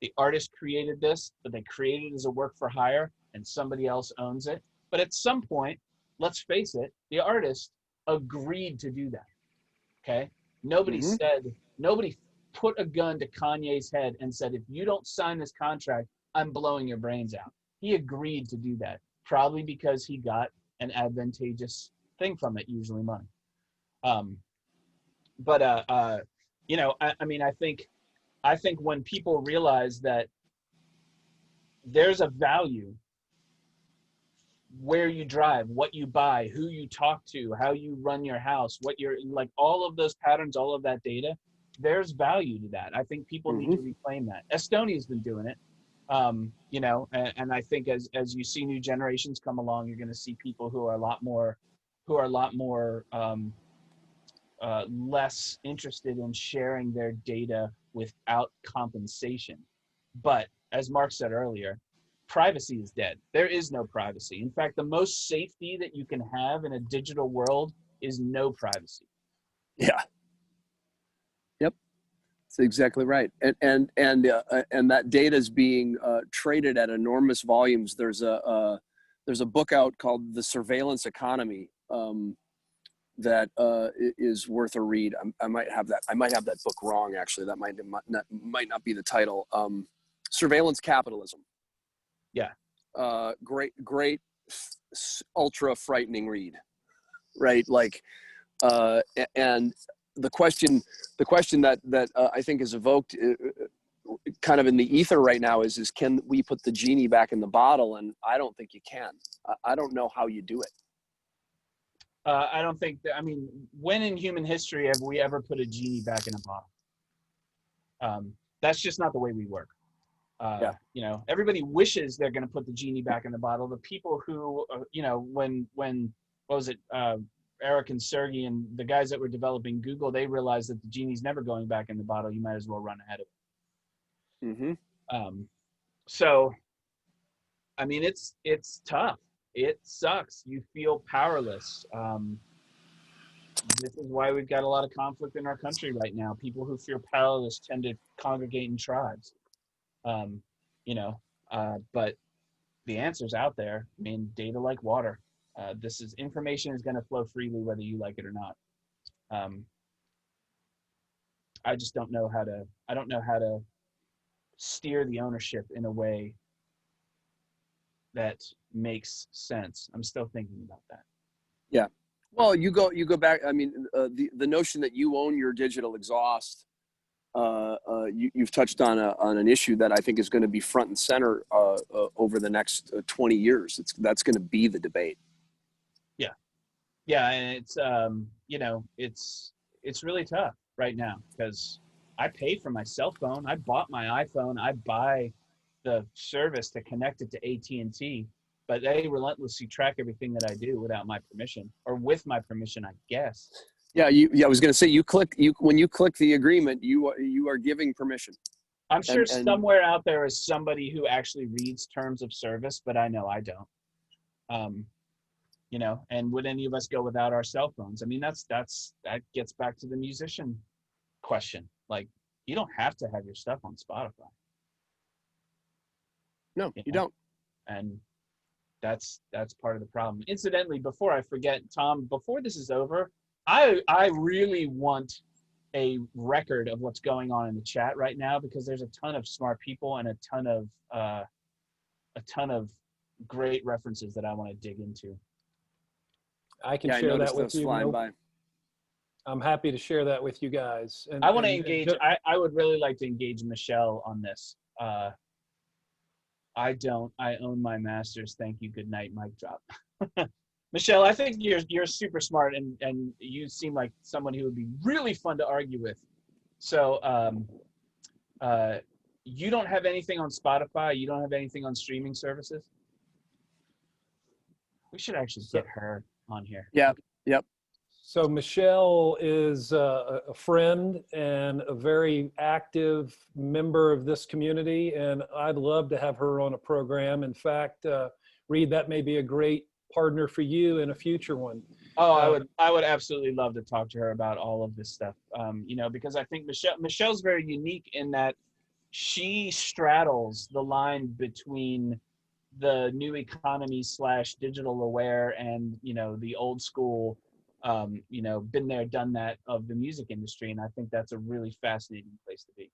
The artist created this, but they created it as a work for hire, and somebody else owns it. But at some point, let's face it, the artist agreed to do that. Okay? Nobody put a gun to Kanye's head and said, if you don't sign this contract, I'm blowing your brains out. He agreed to do that, probably because he got an advantageous thing from it, usually money. But I mean, I think when people realize that there's a value where you drive, what you buy, who you talk to, how you run your house, what you're like, all of those patterns, all of that data, there's value to that. I think people need to reclaim that. Estonia's been doing it. And I think as you see new generations come along, you're going to see people who are a lot more less interested in sharing their data without compensation. But as Mark said earlier, privacy is dead. There is no privacy. In fact, the most safety that you can have in a digital world is no privacy. Yeah. Yep. That's exactly right. And that data is being traded at enormous volumes. There's a book out called The Surveillance Economy that is worth a read. I might have that book wrong, actually. That might not be the title. Surveillance Capitalism. Yeah. Great, ultra frightening read, right? Like, and the question that I think is evoked kind of in the ether right now is can we put the genie back in the bottle? And I don't think you can. I don't know how you do it. I don't think that, I mean, when in human history have we ever put a genie back in a bottle? That's just not the way we work. Everybody wishes they're going to put the genie back in the bottle. The people who, when what was it, Eric and Sergey and the guys that were developing Google, they realized that the genie's never going back in the bottle. You might as well run ahead of it. So, I mean, it's tough. It sucks. You feel powerless. This is why we've got a lot of conflict in our country right now. People who feel powerless tend to congregate in tribes. But the answer's out there. I mean, data like water. Information is going to flow freely whether you like it or not. I just don't know how to steer the ownership in a way that makes sense. I'm still thinking about that. Yeah. Well, you go back. I mean, the notion that you own your digital exhaust, you've touched on an issue that I think is going to be front and center over the next 20 years. That's going to be the debate. Yeah, and it's really tough right now because I pay for my cell phone. I bought my iPhone. I buy the service to connect it to AT&T, but they relentlessly track everything that I do without my permission, or with my permission, I guess. Yeah, I was going to say when you click the agreement, you are giving permission. I'm sure somewhere out there is somebody who actually reads terms of service, but I know I don't. And would any of us go without our cell phones? I mean, that gets back to the musician question. Like, you don't have to have your stuff on Spotify. No, you don't. And that's part of the problem. Incidentally, before I forget, Tom, before this is over, I really want a record of what's going on in the chat right now, because there's a ton of smart people and a ton of great references that I want to dig into. I can share that with you. Flying by. I'm happy to share that with you guys. And I want to engage. I would really like to engage Michelle on this. I don't. I own my masters. Thank you. Good night. Mic drop. Michelle, I think you're super smart, and you seem like someone who would be really fun to argue with. So you don't have anything on Spotify. You don't have anything on streaming services. We should actually get her on here. Yeah. Yep. So Michelle is a friend and a very active member of this community, and I'd love to have her on a program. In fact, Reid, that may be a great partner for you in a future one. Oh, I would absolutely love to talk to her about all of this stuff. Because I think Michelle's very unique in that she straddles the line between the new economy / digital aware and the old school been there, done that of the music industry, and I think that's a really fascinating place to be.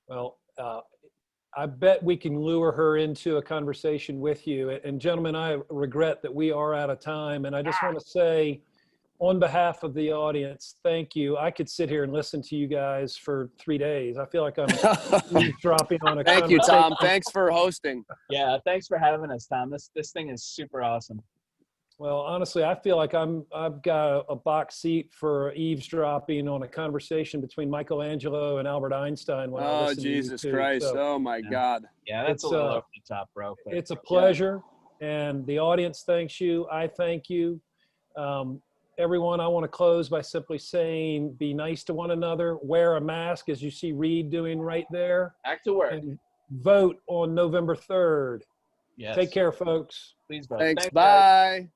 Well, I bet we can lure her into a conversation with you. And gentlemen, I regret that we are out of time. And I just want to say, on behalf of the audience, thank you. I could sit here and listen to you guys for 3 days. I feel like I'm eavesdropping on a Thank you, conversation. Tom. Thanks for hosting. Yeah, thanks for having us, Tom. This thing is super awesome. Well, honestly, I feel like I've got a box seat for eavesdropping on a conversation between Michelangelo and Albert Einstein. When I Oh, listen to you Jesus two. Christ. So Oh, my God. Yeah, that's It's, a little over the top, bro. But it's a pleasure, and the audience thanks you. I thank you. Everyone, I want to close by simply saying, be nice to one another, wear a mask, as you see Reid doing right there, back to work. and vote on November 3rd. Yes. Take care, folks. Please vote. Thanks. Guys. Bye.